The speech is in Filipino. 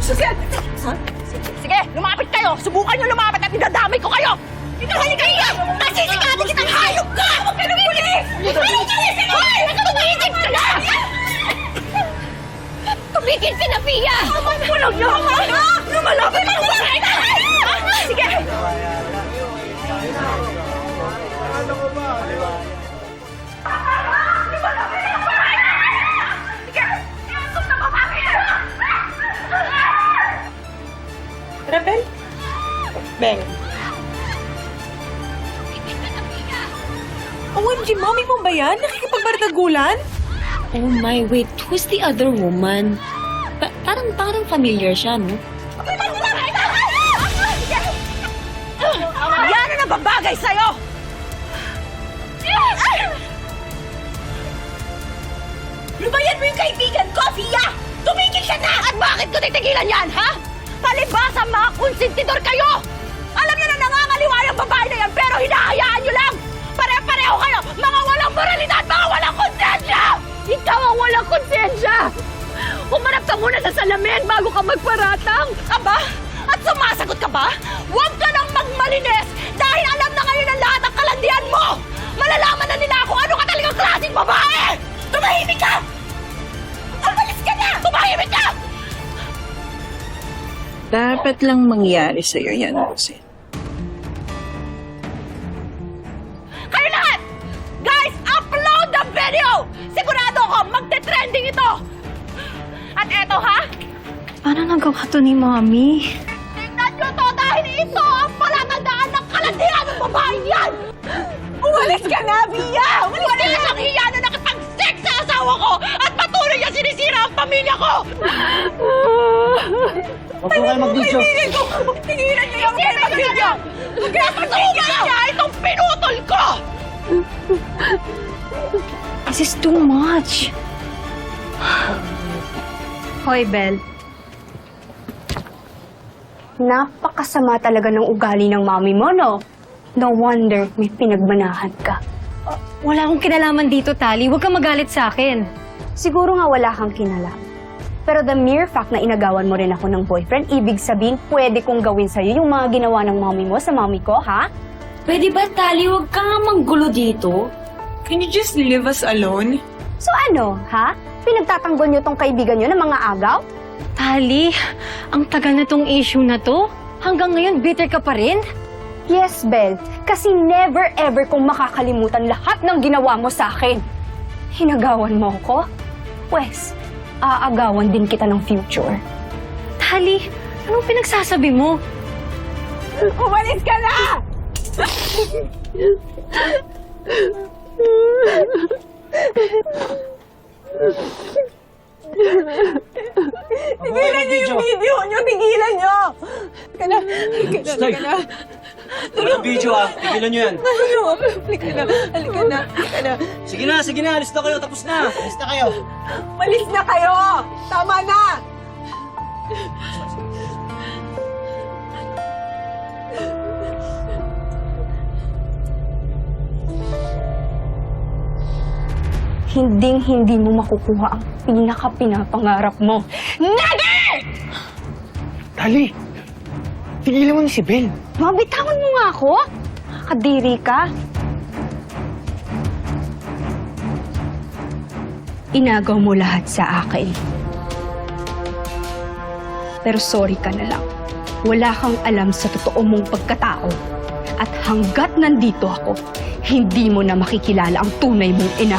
Sige! Sige, lumapit kayo! Subukan nyo lumapit at idadamay ko kayo! Halika kayo! Masisikatin kitang hayop ka! Huwag ka nang pulis! Anong pulis? Hoy! Tumigil ka na! Tumigil ka na, Pia! Walang niyo ako! Lumalapit ako! Sige! Rebel? Beng. OMG, mommy mo ba yan? Nakikipagbardagulan? Oh my, wait, who's the other woman? Parang familiar siya, no? Yan ang nababagay sa'yo! Lubayan mo yung kaibigan ko, Fia! Tumigil ka na! At bakit ko titigilan yan, ha? Palibasa mga konsentidor kayo! Alam niyo na nangangaliwa yung babae na yan, pero hinahayaan niyo lang! Pare-pareho kayo! Mga walang moralidad! Mga walang konsensya! Ikaw ang walang konsensya! Humarap ka muna sa salamin bago ka magparatang! Aba? At sumasagot ka ba? Huwag ka nang magmalinis! Dahil alam na ngayon ang lahat ng kalandian mo! Malalaman na nila kung ano ka talagang klaseng babae! Tumahimik ka! Umalis ka na! Tumahimik ka! Dapat lang mangyari sa'yo yan, Rosie. Kayo lahat! Guys, upload the video! Sigurado ako, magte-trending ito! At eto ha? Paano nagawa to ni Mommy? Tingnan nyo to dahil ito ang palatandaan ng kalandian ng babaeng yan! Umalis ka na, Bia! Umalis ang hiya na nakipag-sex sa asawa ko at patuloy niya sinisira ang pamilya ko! Huwag po kayo mag-video. Tingilan niyo yung pamilya! Pagkakasugan niya itong pinutol ko! This is too much. Hoy, Bel. Napakasama talaga ng ugali ng mami mo, no? No wonder may pinagmanahan ka. Wala akong kinalaman dito, Tali. Huwag kang magalit sa akin. Siguro nga wala kang kinalaman. Pero the mere fact na inagawan mo rin ako ng boyfriend, ibig sabihin pwede kong gawin sa'yo yung mga ginawa ng mami mo sa mami ko, ha? Pwede ba, Tali? Huwag ka nga manggulo dito. Can you just leave us alone? So ano, ha? Pinagtatanggol niyo tong kaibigan niyo ng mga agaw? Tali, ang tagal na tong issue na to. Hanggang ngayon, bitter ka pa rin? Yes, Bel. Kasi never ever kong makakalimutan lahat ng ginawa mo sa akin. Hinagawan mo ko? Pwes, aagawan din kita ng future. Tali, anong pinagsasabi mo? Umalis ka na! Tigilan niyo yung video niyo! Tigilan niyo! Halika na! Halika na! Walang video ah. Tigilan nyo yan. Halika na! Halika na! Halika na! Sige na. Alis na kayo. Tapos na. Alis na kayo. Malis na kayo! Tama na! Hinding-hindi mo makukuha ang pinaka-pinapangarap mo. Never! Tali. Tigilan mo na si Bel. Mabitawan mo nga ako? Kadiri ka. Inagaw mo lahat sa akin. Pero sorry ka na lang. Wala kang alam sa totoo mong pagkatao. At hanggat nandito ako, hindi mo na makikilala ang tunay mong ina.